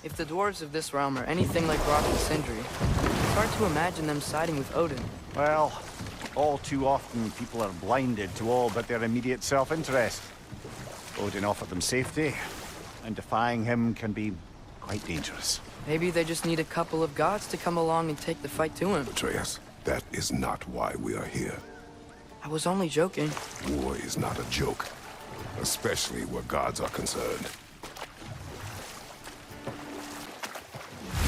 If the dwarves of this realm are anything like Rock and Sindri, it's hard to imagine them siding with Odin. Well, all too often people are blinded to all but their immediate self-interest. Odin offered them safety, and defying him can be quite dangerous. Maybe they just need a couple of gods to come along and take the fight to him. Atreus, that is not why we are here. I was only joking. War is not a joke, especially where gods are concerned.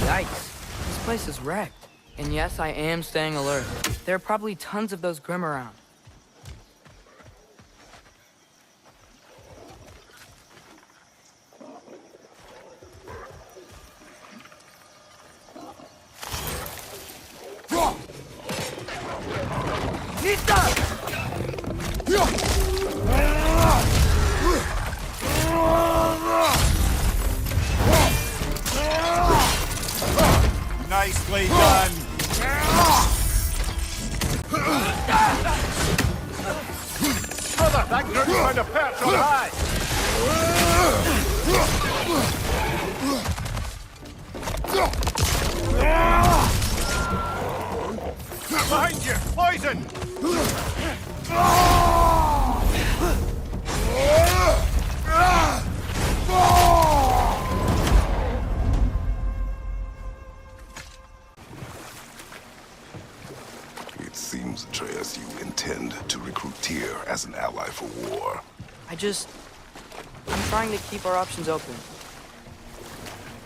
Yikes. This place is wrecked. And yes, I am staying alert. There are probably tons of those Grim around. Nicely done! Brother, that group found a perch on high! Behind you! Poison! It seems, Atreus, you intend to recruit Tyr as an ally for war. I'm trying to keep our options open.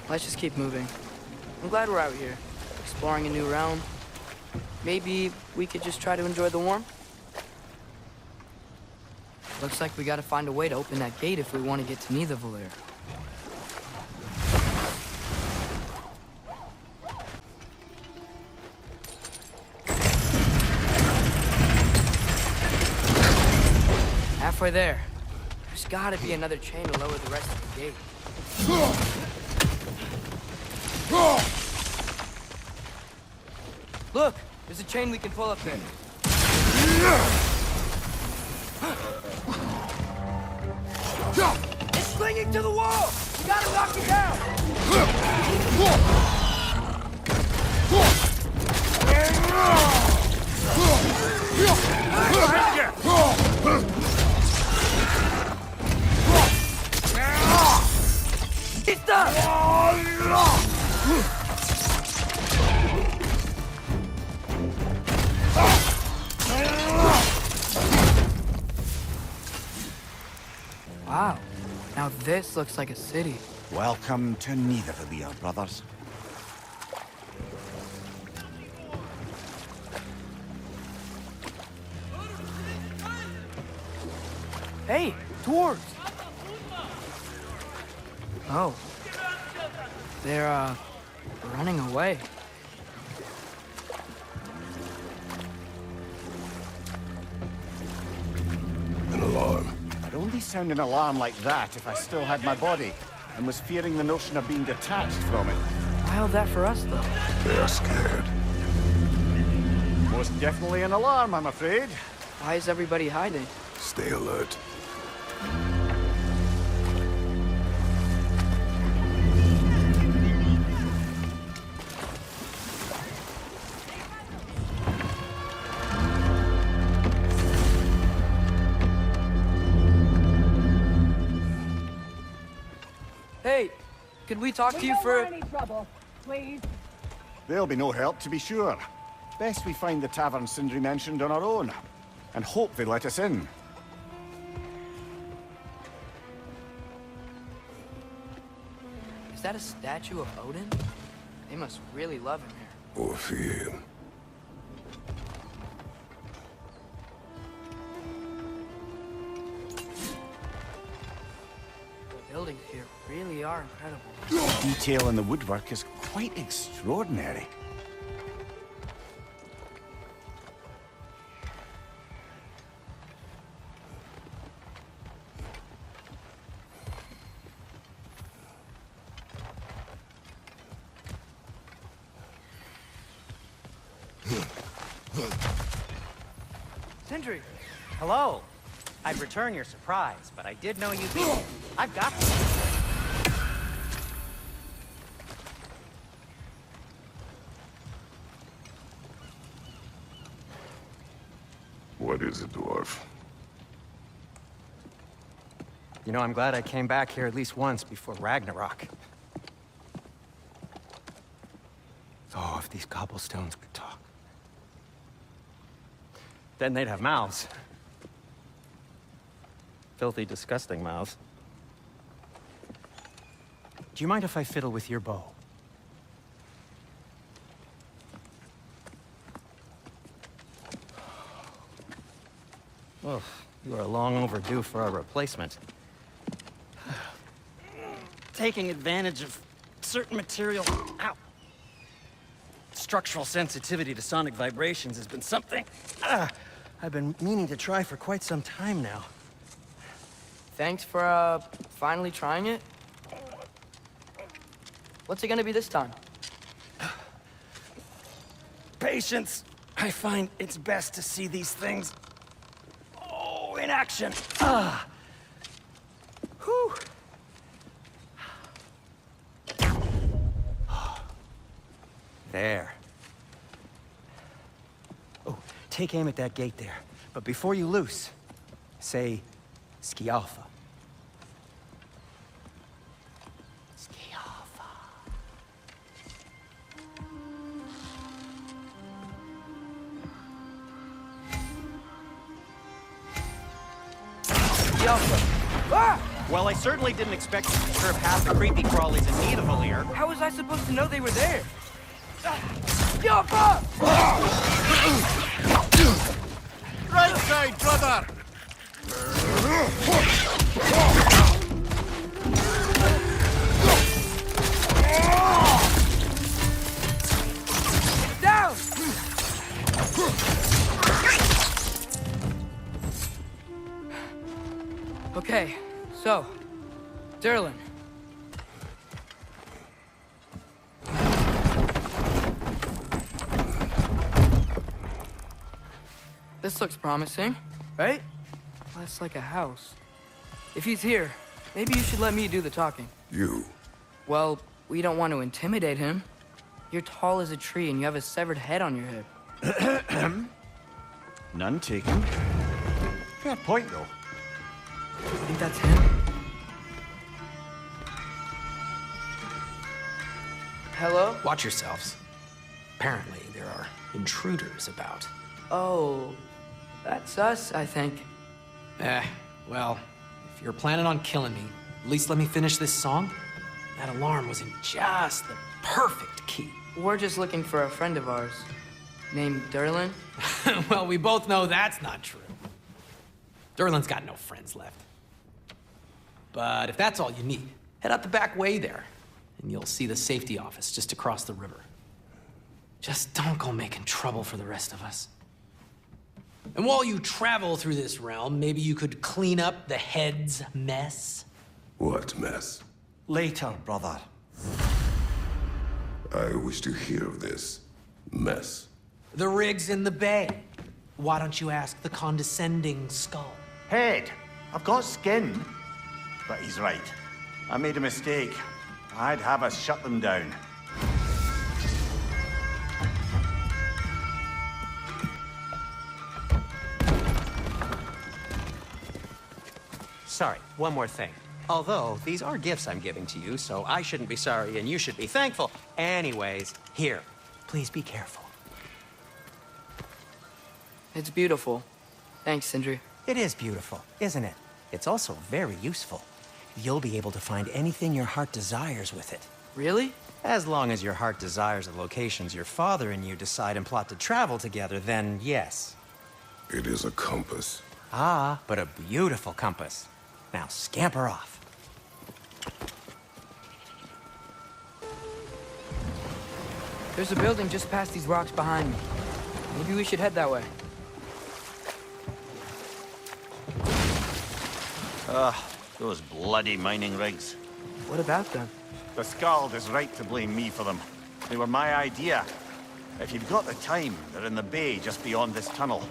Let's just keep moving. I'm glad we're out here, exploring a new realm. Maybe we could just try to enjoy the warmth? Looks like we gotta find a way to open that gate if we want to get to Niðavellir. Halfway there. There's gotta be another chain to lower the rest of the gate. Look! There's a chain we can pull up there. It's clinging to the wall! We gotta knock it down! Wow. Now this looks like a city. Welcome to Niðavellir, brothers. Hey, dwarves! Oh. They're, running away. An alarm. I'd only sound an alarm like that if I still had my body, and was fearing the notion of being detached from it. Why all that for us, though? They're scared. Most definitely an alarm, I'm afraid. Why is everybody hiding? Stay alert. Hey, could we talk to you for... any trouble, please. There'll be no help, to be sure. Best we find the tavern Sindri mentioned on our own, and hope they let us in. Is that a statue of Odin? They must really love him here. Or fear him. The buildings here really are incredible. The detail in the woodwork is quite extraordinary. Sindri! Hello. I'd return your surprise, but I did know you'd be here. I've got to. What is it, Dwarf? You know, I'm glad I came back here at least once before Ragnarok. Oh, if these cobblestones could talk. Then they'd have mouths. Filthy, disgusting mouths. Do you mind if I fiddle with your bow? Well, you are long overdue for a replacement. Taking advantage of certain material. Ow. Structural sensitivity to sonic vibrations has been something I've been meaning to try for quite some time now. Thanks for, finally trying it. What's it gonna be this time? Patience. I find it's best to see these things, in action. Whew. There. Oh, take aim at that gate there. But before you loose, say, Ski Alpha. Ski Alpha. Ski Alpha. Ah! Well, I certainly didn't expect to disturb half the creepy crawlies in Niðavellir. How was I supposed to know they were there? Ski Alpha! Right side, brother! Down! Okay, so, Durlin. This looks promising, right? That's like a house. If he's here, maybe you should let me do the talking. You. Well, we don't want to intimidate him. You're tall as a tree and you have a severed head on your head. None taken. Fair point, though. I think that's him. Hello? Watch yourselves. Apparently, there are intruders about. Oh, that's us, I think. Well, if you're planning on killing me, at least let me finish this song. That alarm was in just the perfect key. We're just looking for a friend of ours, named Durlin. Well, we both know that's not true. Durlin's got no friends left. But if that's all you need, head out the back way there, and you'll see the safety office just across the river. Just don't go making trouble for the rest of us. And while you travel through this realm, maybe you could clean up the head's mess? What mess? Later, brother. I wish to hear of this mess. The rig's in the bay. Why don't you ask the condescending skull? Head, I've got skin. But he's right. I made a mistake. I'd have us shut them down. Sorry, one more thing. Although, these are gifts I'm giving to you, so I shouldn't be sorry and you should be thankful. Anyways, here, please be careful. It's beautiful. Thanks, Sindri. It is beautiful, isn't it? It's also very useful. You'll be able to find anything your heart desires with it. Really? As long as your heart desires the locations your father and you decide and plot to travel together, then yes. It is a compass. Ah, but a beautiful compass. Now scamper off. There's a building just past these rocks behind me. Maybe we should head that way. Those bloody mining rigs. What about them? The Skald is right to blame me for them. They were my idea. If you've got the time, they're in the bay just beyond this tunnel.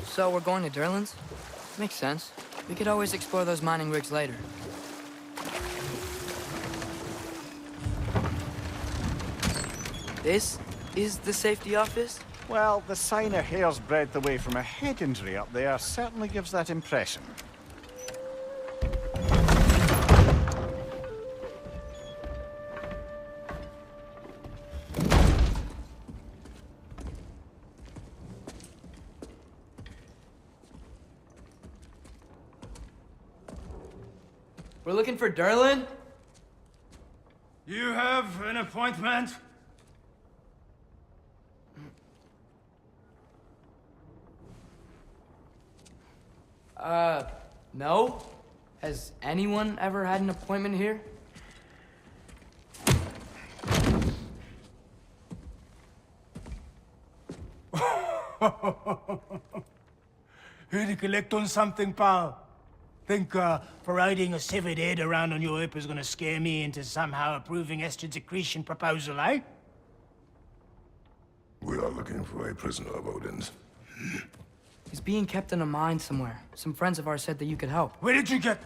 So we're going to Durlin's? Makes sense. We could always explore those mining rigs later. This is the safety office? Well, the sign a hair's breadth away from a head injury up there certainly gives that impression. We're looking for Durlin? You have an appointment? No? Has anyone ever had an appointment here? Here to collect on something, pal? Think, parading a severed head around on your hip is gonna scare me into somehow approving estrogen secretion proposal, eh? We are looking for a prisoner of Odin's. He's being kept in a mine somewhere. Some friends of ours said that you could help. Where did you get...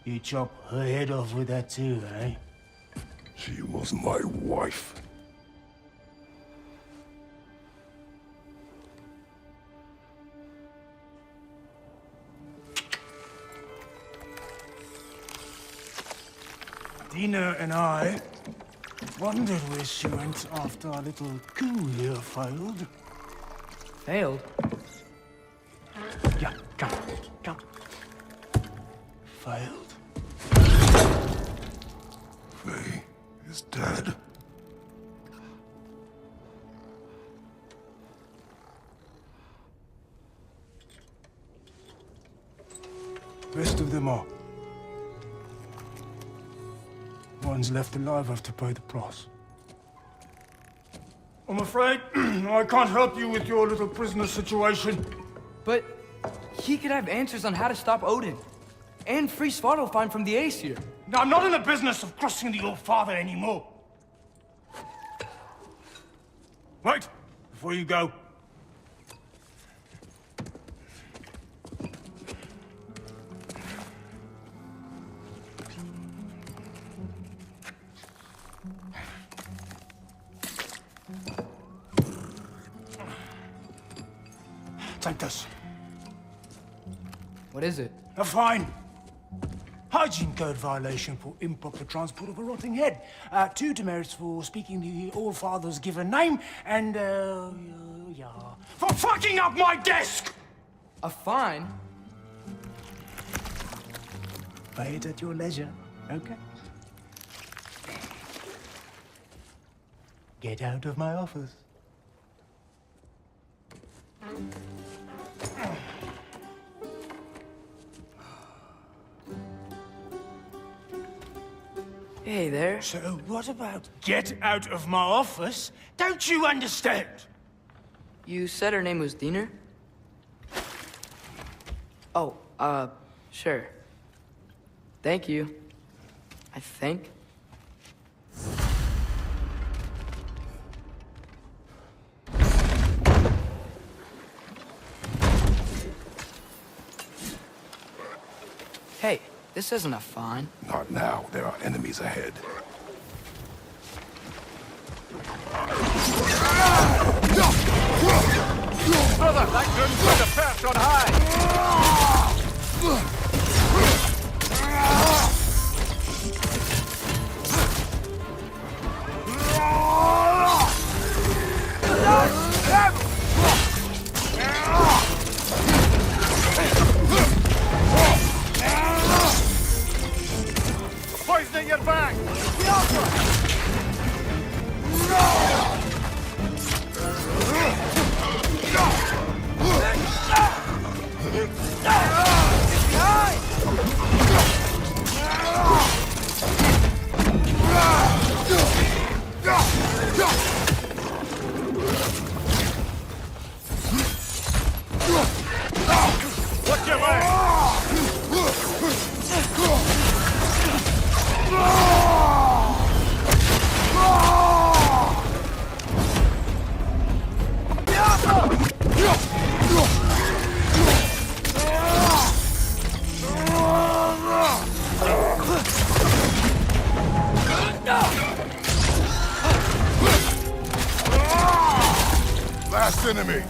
You chop her head off with that too, eh? She was my wife. Dina and I wondered where she went after our little coup here failed. Failed? Yeah, come. Failed. Faye is dead. Rest of them are. Ones left alive have to pay the price. I'm afraid I can't help you with your little prisoner situation. But he could have answers on how to stop Odin. And free Svartalfheim from the Aesir. Now, I'm not in the business of crossing the old father anymore. Right, before you go. Take this. What is it? A fine. Hygiene code violation for improper transport of a rotting head. 2 demerits for speaking the All-Father's given name, and, yeah. For fucking up my desk! A fine? Pay it at your leisure, okay? Get out of my office. Hey there. So what about get out of my office? Don't you understand? You said her name was Diener? Oh, sure. Thank you. I think. Hey, this isn't a fine. Not now. There are enemies ahead. Brother, that goon's got a perch on high! Poisoning your back! Watch your back! this enemy!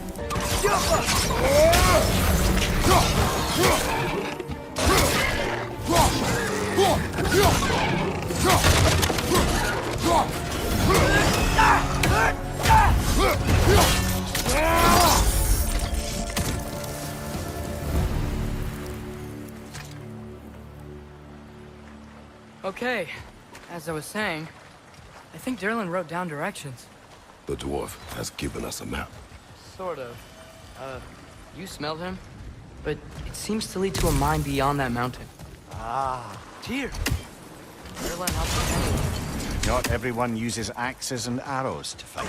Okay, as I was saying, I think Durlin wrote down directions. The dwarf has given us a map. Sort of. You smelled him? But it seems to lead to a mine beyond that mountain. Ah, Tyr! Durlin helped us. not everyone uses axes and arrows to fight.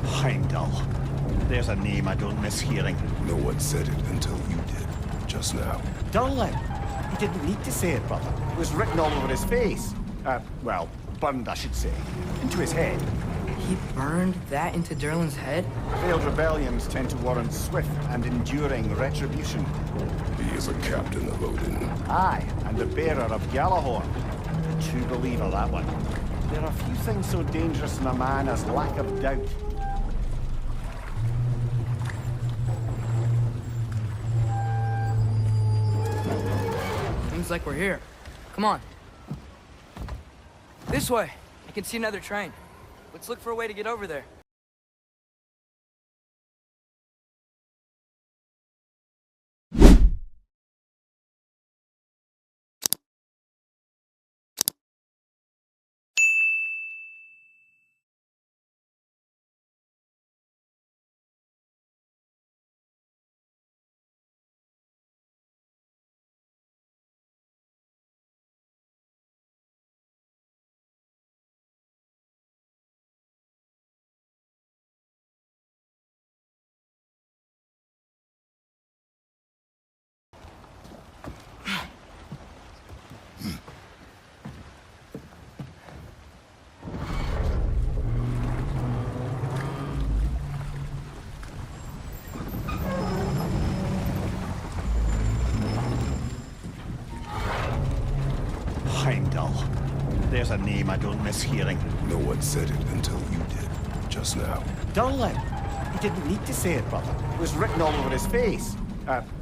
Heimdall. There's a name I don't miss hearing. No one said it until you did, just now. Durlin. He didn't need to say it, brother. It was written all over his face. Well, burned, I should say. Into his head. He burned that into Durlin's head? Failed rebellions tend to warrant swift and enduring retribution. He is a captain of Odin. Aye, and the bearer of Gjallarhorn. A true believer, that one. There are few things so dangerous in a man as lack of doubt. Seems like we're here. Come on. This way. I can see another train. Let's look for a way to get over there. Heimdall. There's a name I don't miss hearing. No one said it until you did, just now. Durlin. He didn't need to say it, brother. It was written all over his face.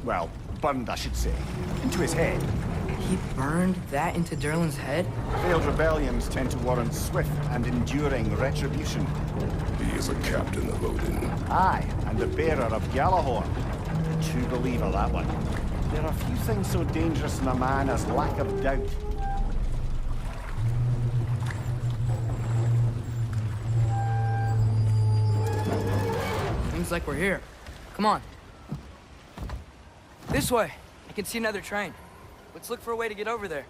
Well, burned, I should say. Into his head. He burned that into Durlin's head? Failed rebellions tend to warrant swift and enduring retribution. He is a captain of Odin. Aye, and the bearer of Gjallarhorn. A true believer, that one. There are few things so dangerous in a man as lack of doubt. Seems like we're here. Come on. This way. I can see another train. Let's look for a way to get over there.